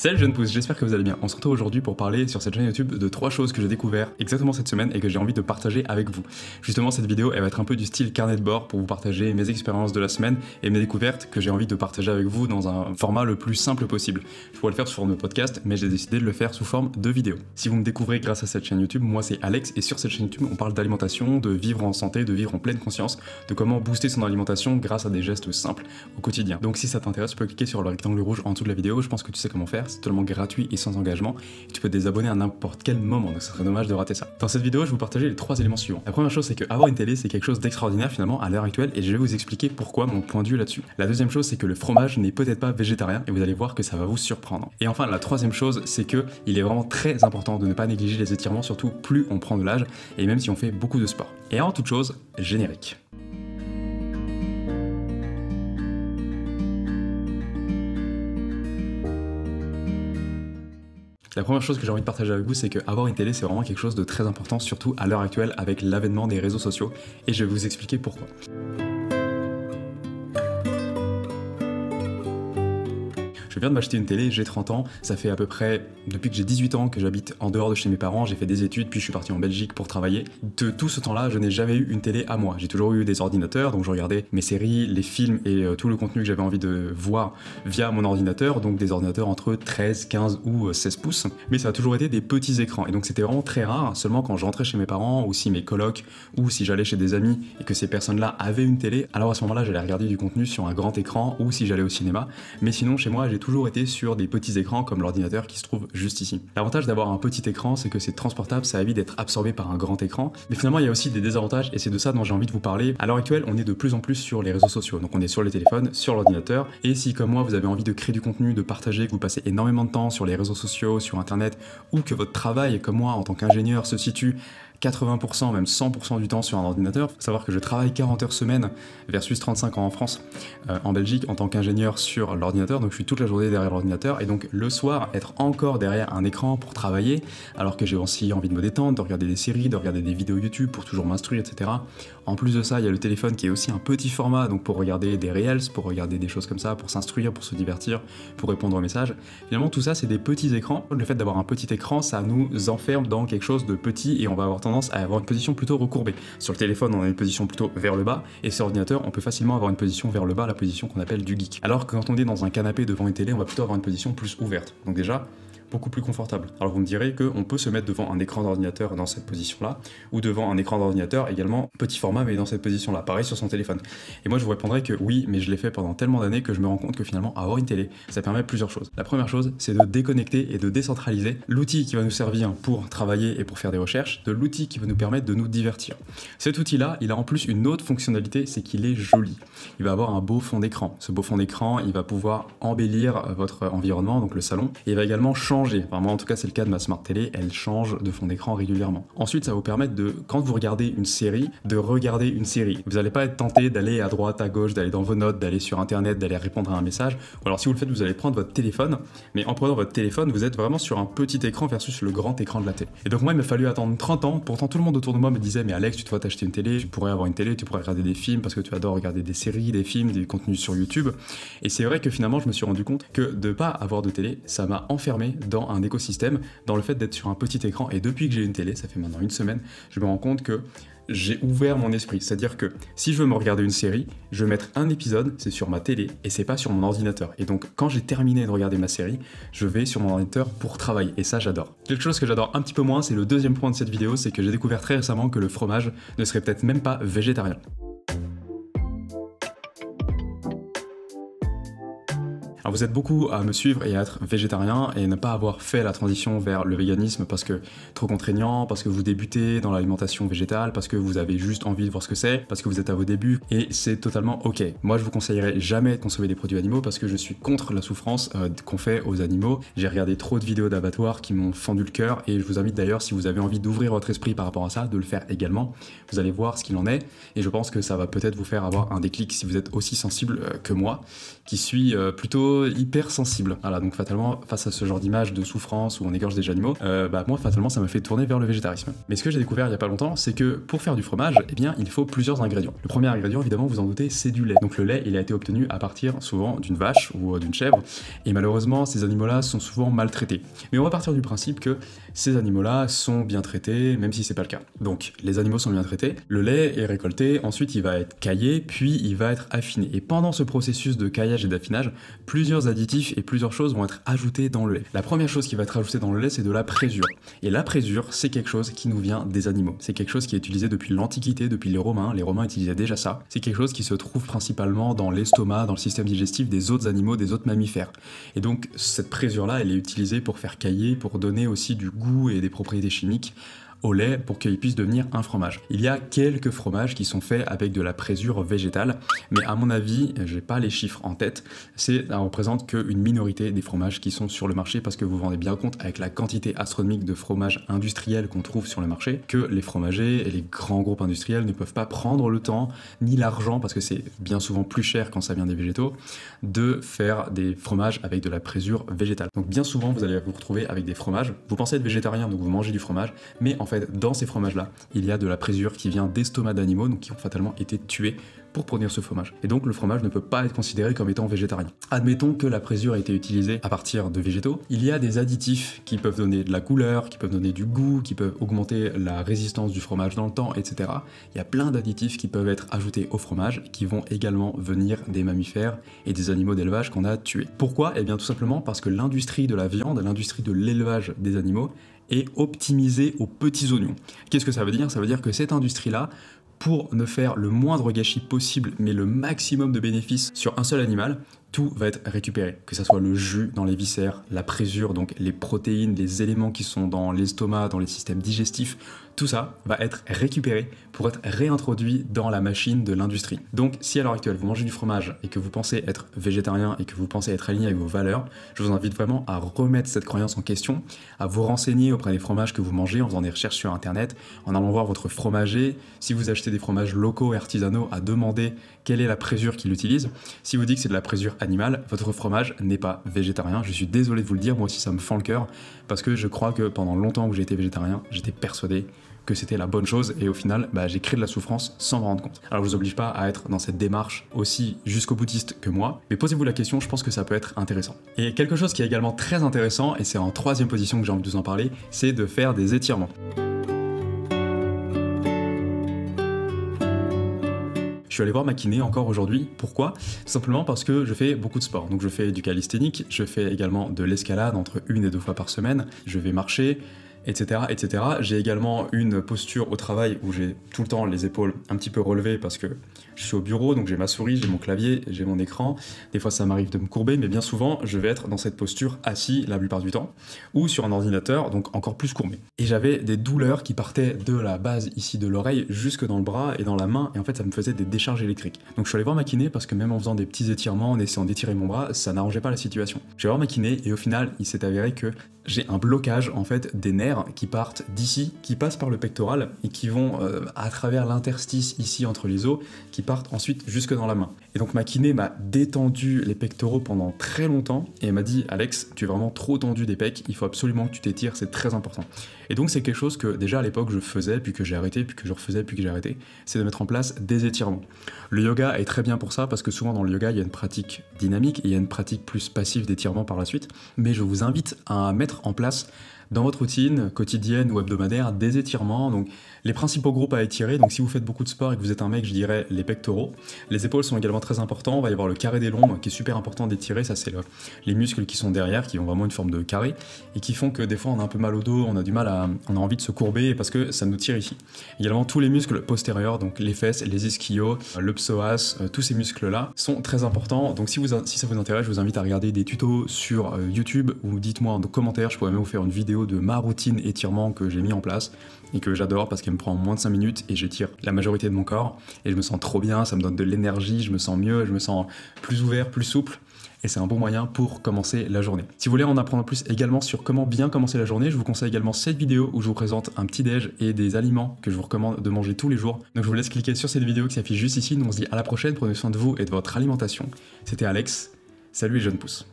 Salut jeunes pousses, j'espère que vous allez bien. On se retrouve aujourd'hui pour parler sur cette chaîne YouTube de 3 choses que j'ai découvert exactement cette semaine et que j'ai envie de partager avec vous. Justement, cette vidéo, elle va être un peu du style carnet de bord pour vous partager mes expériences de la semaine et mes découvertes que j'ai envie de partager avec vous dans un format le plus simple possible. Je pourrais le faire sous forme de podcast, mais j'ai décidé de le faire sous forme de vidéo. Si vous me découvrez grâce à cette chaîne YouTube, moi c'est Alex et sur cette chaîne YouTube, on parle d'alimentation, de vivre en santé, de vivre en pleine conscience, de comment booster son alimentation grâce à des gestes simples au quotidien. Donc si ça t'intéresse, tu peux cliquer sur le rectangle rouge en dessous de la vidéo, je pense que tu sais comment faire, c'est totalement gratuit et sans engagement, et tu peux te désabonner à n'importe quel moment, donc ça serait dommage de rater ça. Dans cette vidéo, je vais vous partager les 3 éléments suivants. La première chose, c'est que avoir une télé, c'est quelque chose d'extraordinaire finalement à l'heure actuelle, et je vais vous expliquer pourquoi, mon point de vue là-dessus. La deuxième chose, c'est que le fromage n'est peut-être pas végétarien, et vous allez voir que ça va vous surprendre. Et enfin, la troisième chose, c'est que il est vraiment très important de ne pas négliger les étirements, surtout plus on prend de l'âge, et même si on fait beaucoup de sport. Et avant toute chose, générique. La première chose que j'ai envie de partager avec vous, c'est qu'avoir une télé, c'est vraiment quelque chose de très important, surtout à l'heure actuelle avec l'avènement des réseaux sociaux, et je vais vous expliquer pourquoi. Je viens de m'acheter une télé, j'ai 30 ans, ça fait à peu près depuis que j'ai 18 ans que j'habite en dehors de chez mes parents, j'ai fait des études, puis je suis parti en Belgique pour travailler. De tout ce temps-là, je n'ai jamais eu une télé à moi. J'ai toujours eu des ordinateurs, donc je regardais mes séries, les films et tout le contenu que j'avais envie de voir via mon ordinateur, donc des ordinateurs entre 13, 15 ou 16 pouces. Mais ça a toujours été des petits écrans, et donc c'était vraiment très rare, seulement quand je rentrais chez mes parents, ou si mes colocs, ou si j'allais chez des amis et que ces personnes-là avaient une télé, alors à ce moment-là, j'allais regarder du contenu sur un grand écran, ou si j'allais au cinéma. Mais sinon, chez moi, j'ai toujours été sur des petits écrans comme l'ordinateur qui se trouve juste ici. L'avantage d'avoir un petit écran, c'est que c'est transportable, ça évite d'être absorbé par un grand écran. Mais finalement, il y a aussi des désavantages et c'est de ça dont j'ai envie de vous parler. À l'heure actuelle, on est de plus en plus sur les réseaux sociaux. Donc on est sur les téléphones, sur l'ordinateur. Et si comme moi, vous avez envie de créer du contenu, de partager, que vous passez énormément de temps sur les réseaux sociaux, sur Internet, ou que votre travail, comme moi, en tant qu'ingénieur, se situe 80%, même 100% du temps sur un ordinateur. Faut savoir que je travaille 40 heures semaine versus 35 ans en France, en Belgique, en tant qu'ingénieur sur l'ordinateur. Donc je suis toute la journée derrière l'ordinateur et donc le soir, être encore derrière un écran pour travailler, alors que j'ai aussi envie de me détendre, de regarder des séries, de regarder des vidéos YouTube pour toujours m'instruire, etc. En plus de ça, il y a le téléphone qui est aussi un petit format, donc pour regarder des reels, pour regarder des choses comme ça, pour s'instruire, pour se divertir, pour répondre aux messages. Finalement, tout ça, c'est des petits écrans. Le fait d'avoir un petit écran, ça nous enferme dans quelque chose de petit et on va avoir tendance à avoir une position plutôt recourbée. Sur le téléphone, on a une position plutôt vers le bas, et sur l'ordinateur, on peut facilement avoir une position vers le bas, la position qu'on appelle du geek. Alors que quand on est dans un canapé devant une télé, on va plutôt avoir une position plus ouverte. Donc déjà, beaucoup plus confortable. Alors vous me direz qu'on peut se mettre devant un écran d'ordinateur dans cette position-là, ou devant un écran d'ordinateur également petit format mais dans cette position-là, pareil sur son téléphone. Et moi je vous répondrai que oui, mais je l'ai fait pendant tellement d'années que je me rends compte que finalement avoir une télé, ça permet plusieurs choses. La première chose, c'est de déconnecter et de décentraliser l'outil qui va nous servir pour travailler et pour faire des recherches, de l'outil qui va nous permettre de nous divertir. Cet outil-là, il a en plus une autre fonctionnalité, c'est qu'il est joli. Il va avoir un beau fond d'écran. Ce beau fond d'écran, il va pouvoir embellir votre environnement, donc le salon, et il va également changer. Enfin, moi en tout cas c'est le cas de ma Smart Télé, elle change de fond d'écran régulièrement. Ensuite ça va vous permettre de, quand vous regardez une série, de regarder une série. Vous n'allez pas être tenté d'aller à droite, à gauche, d'aller dans vos notes, d'aller sur internet, d'aller répondre à un message, ou alors si vous le faites vous allez prendre votre téléphone, mais en prenant votre téléphone vous êtes vraiment sur un petit écran versus le grand écran de la télé. Et donc moi il m'a fallu attendre 30 ans, pourtant tout le monde autour de moi me disait mais Alex tu dois t'acheter une télé, tu pourrais avoir une télé, tu pourrais regarder des films parce que tu adores regarder des séries, des films, des contenus sur YouTube. Et c'est vrai que finalement je me suis rendu compte que de pas avoir de télé, ça m'a enfermé dans un écosystème, dans le fait d'être sur un petit écran. Et depuis que j'ai une télé, ça fait maintenant une semaine, je me rends compte que j'ai ouvert mon esprit. C'est-à-dire que si je veux me regarder une série, je vais mettre un épisode, c'est sur ma télé et c'est pas sur mon ordinateur. Et donc quand j'ai terminé de regarder ma série, je vais sur mon ordinateur pour travailler. Et ça j'adore. Quelque chose que j'adore un petit peu moins, c'est le deuxième point de cette vidéo, c'est que j'ai découvert très récemment que le fromage ne serait peut-être même pas végétarien. Alors vous êtes beaucoup à me suivre et à être végétarien et ne pas avoir fait la transition vers le véganisme parce que trop contraignant, parce que vous débutez dans l'alimentation végétale, parce que vous avez juste envie de voir ce que c'est, parce que vous êtes à vos débuts et c'est totalement ok. Moi je vous conseillerais jamais de consommer des produits animaux parce que je suis contre la souffrance qu'on fait aux animaux. J'ai regardé trop de vidéos d'abattoirs qui m'ont fendu le cœur et je vous invite d'ailleurs si vous avez envie d'ouvrir votre esprit par rapport à ça, de le faire également. Vous allez voir ce qu'il en est et je pense que ça va peut-être vous faire avoir un déclic si vous êtes aussi sensible que moi qui suis plutôt plutôt hyper sensible. Voilà, donc fatalement, face à ce genre d'image de souffrance où on égorge des animaux, moi, fatalement, ça m'a fait tourner vers le végétarisme. Mais ce que j'ai découvert il y a pas longtemps, c'est que pour faire du fromage, eh bien, il faut plusieurs ingrédients. Le premier ingrédient, évidemment, vous en doutez, c'est du lait. Donc le lait, il a été obtenu à partir souvent d'une vache ou d'une chèvre, et malheureusement, ces animaux-là sont souvent maltraités. Mais on va partir du principe que ces animaux-là sont bien traités, même si c'est pas le cas. Donc, les animaux sont bien traités, le lait est récolté, ensuite il va être caillé, puis il va être affiné. Et pendant ce processus de caillage et d'affinage, plusieurs additifs et plusieurs choses vont être ajoutées dans le lait. La première chose qui va être ajoutée dans le lait, c'est de la présure. Et la présure, c'est quelque chose qui nous vient des animaux. C'est quelque chose qui est utilisé depuis l'Antiquité, depuis les Romains. Les Romains utilisaient déjà ça. C'est quelque chose qui se trouve principalement dans l'estomac, dans le système digestif des autres animaux, des autres mammifères. Et donc, cette présure-là, elle est utilisée pour faire cailler, pour donner aussi du goût et des propriétés chimiques au lait pour qu'il puisse devenir un fromage. Il y a quelques fromages qui sont faits avec de la présure végétale, mais à mon avis, j'ai pas les chiffres en tête, ça représente qu'une minorité des fromages qui sont sur le marché, parce que vous vous rendez bien compte avec la quantité astronomique de fromages industriels qu'on trouve sur le marché, que les fromagers et les grands groupes industriels ne peuvent pas prendre le temps, ni l'argent, parce que c'est bien souvent plus cher quand ça vient des végétaux, de faire des fromages avec de la présure végétale. Donc bien souvent, vous allez vous retrouver avec des fromages, vous pensez être végétarien, donc vous mangez du fromage, mais en fait, dans ces fromages-là, il y a de la présure qui vient d'estomacs d'animaux, donc qui ont fatalement été tués pour produire ce fromage. Et donc le fromage ne peut pas être considéré comme étant végétarien. Admettons que la présure a été utilisée à partir de végétaux. Il y a des additifs qui peuvent donner de la couleur, qui peuvent donner du goût, qui peuvent augmenter la résistance du fromage dans le temps, etc. Il y a plein d'additifs qui peuvent être ajoutés au fromage, qui vont également venir des mammifères et des animaux d'élevage qu'on a tués. Pourquoi? Eh bien tout simplement parce que l'industrie de la viande, l'industrie de l'élevage des animaux, est optimisée aux petits oignons. Qu'est-ce que ça veut dire? Ça veut dire que cette industrie-là, pour ne faire le moindre gâchis possible, mais le maximum de bénéfices sur un seul animal, tout va être récupéré. Que ce soit le jus dans les viscères, la présure, donc les protéines, les éléments qui sont dans l'estomac, dans les systèmes digestifs, tout ça va être récupéré pour être réintroduit dans la machine de l'industrie. Donc si à l'heure actuelle vous mangez du fromage et que vous pensez être végétarien et que vous pensez être aligné avec vos valeurs, je vous invite vraiment à remettre cette croyance en question, à vous renseigner auprès des fromages que vous mangez en faisant des recherches sur internet, en allant voir votre fromager, si vous achetez des fromages locaux et artisanaux, à demander quelle est la présure qu'il utilise. Si vous dites que c'est de la présure animale, votre fromage n'est pas végétarien. Je suis désolé de vous le dire, moi aussi ça me fend le cœur, parce que je crois que pendant longtemps que j'ai été végétarien, j'étais persuadé que c'était la bonne chose, et au final, j'ai créé de la souffrance sans me rendre compte. Alors je vous oblige pas à être dans cette démarche aussi jusqu'au boutiste que moi, mais posez-vous la question, je pense que ça peut être intéressant. Et quelque chose qui est également très intéressant, et c'est en troisième position que j'ai envie de vous en parler, c'est de faire des étirements. Je suis allé voir ma kiné encore aujourd'hui. Pourquoi? Simplement parce que je fais beaucoup de sport. Donc je fais du calisthénique, je fais également de l'escalade entre 1 et 2 fois par semaine, je vais marcher, etc. etc. J'ai également une posture au travail où j'ai tout le temps les épaules un petit peu relevées parce que je suis au bureau, donc j'ai ma souris, j'ai mon clavier, j'ai mon écran. Des fois ça m'arrive de me courber, mais bien souvent je vais être dans cette posture assis la plupart du temps, ou sur un ordinateur, donc encore plus courbé. Et j'avais des douleurs qui partaient de la base ici de l'oreille jusque dans le bras et dans la main, et en fait ça me faisait des décharges électriques. Donc je suis allé voir ma kiné parce que même en faisant des petits étirements, en essayant d'étirer mon bras, ça n'arrangeait pas la situation. Je vais voir ma kiné et au final il s'est avéré que j'ai un blocage en fait des nerfs qui partent d'ici, qui passent par le pectoral et qui vont à travers l'interstice ici entre les os, qui partent ensuite jusque dans la main. Et donc ma kiné m'a détendu les pectoraux pendant très longtemps et elle m'a dit: Alex, tu es vraiment trop tendu des pecs, il faut absolument que tu t'étires, c'est très important. Et donc c'est quelque chose que déjà à l'époque je faisais, puis que j'ai arrêté, puis que je refaisais, puis que j'ai arrêté, c'est de mettre en place des étirements. Le yoga est très bien pour ça parce que souvent dans le yoga il y a une pratique dynamique et il y a une pratique plus passive d'étirement par la suite, mais je vous invite à mettre en place dans votre routine quotidienne ou hebdomadaire des étirements. Donc les principaux groupes à étirer, donc si vous faites beaucoup de sport et que vous êtes un mec, je dirais les pectoraux. Les épaules sont également très importants, on va y avoir le carré des lombes qui est super important d'étirer, ça c'est les muscles qui sont derrière, qui ont vraiment une forme de carré et qui font que des fois on a un peu mal au dos, on a envie de se courber parce que ça nous tire ici. Également tous les muscles postérieurs, donc les fesses, les ischios, le psoas, tous ces muscles là sont très importants. Donc si ça vous intéresse, je vous invite à regarder des tutos sur YouTube ou dites-moi en commentaire, je pourrais même vous faire une vidéo de ma routine étirement que j'ai mis en place et que j'adore parce qu'elle me prend moins de 5 minutes et j'étire la majorité de mon corps et je me sens trop bien, ça me donne de l'énergie, je me sens mieux, je me sens plus ouvert, plus souple et c'est un bon moyen pour commencer la journée. Si vous voulez en apprendre plus également sur comment bien commencer la journée, je vous conseille également cette vidéo où je vous présente un petit déj et des aliments que je vous recommande de manger tous les jours. Donc je vous laisse cliquer sur cette vidéo qui s'affiche juste ici. Nous on se dit à la prochaine, prenez soin de vous et de votre alimentation. C'était Alex, salut les jeunes pousses.